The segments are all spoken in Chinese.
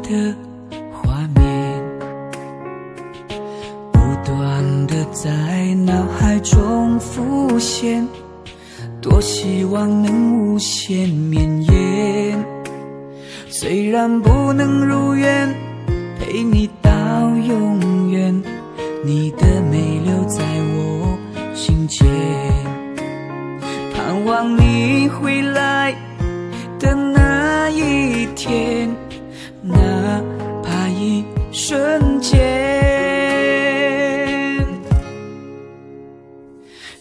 的画面，不断地在脑海中浮现，多希望能无限绵延。虽然不能如愿陪你到永远，你的美留在我心间，盼望你回来的那一天，哪怕一瞬间。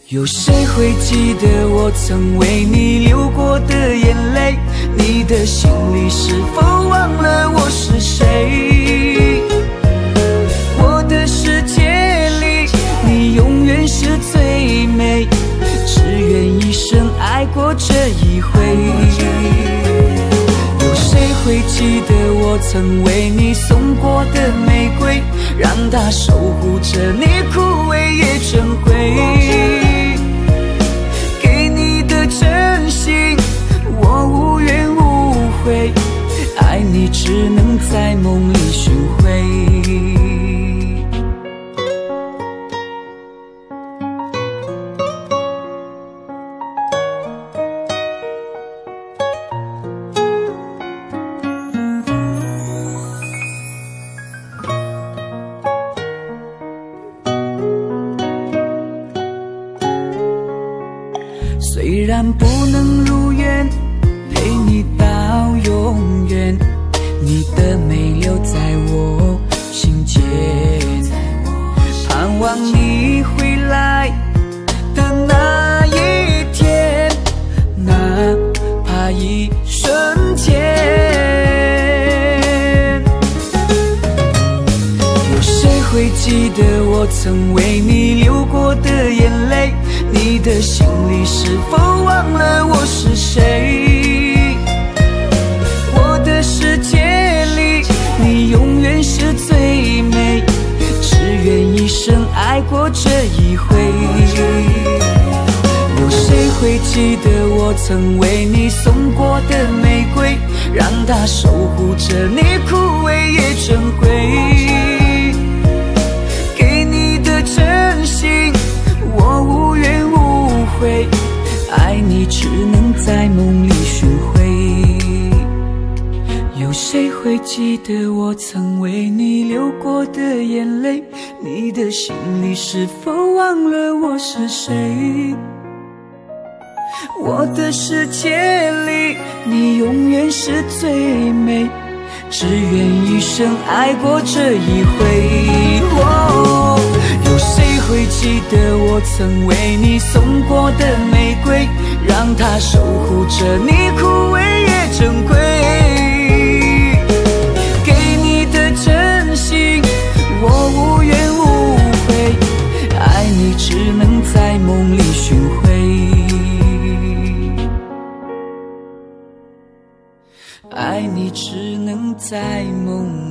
有谁会记得我曾为你流过的眼泪？你的心里是否忘了我是谁？我的世界里，你永远是最美，只愿一生爱过这一回。有谁会记得我曾为你送过的玫瑰，让它守护着你枯萎也珍贵。给你的真心我无怨无悔，爱你只能在梦里寻回。虽然不能如愿陪你到永远，你的美留在我心间，盼望你回来的那一天，哪怕一瞬间。有谁会记得我曾为你流过的眼泪？你的心里是否忘了我是谁？我的世界里，你永远是最美，只愿一生爱过这一回。有谁会记得我曾为你送过的玫瑰，让它守护着你枯萎也珍贵。给你的真心我无怨无悔，爱你只能在梦里寻回。有谁会记得我曾为你流过的眼泪？你的心里是否忘了我是谁？我的世界里，你永远是最美，只愿一生爱过这一回。有谁会记得我曾为你送过的玫瑰，让它守护着你枯萎也珍贵。给你的真心我无怨无悔，爱你只能在梦里寻回。爱你只能在梦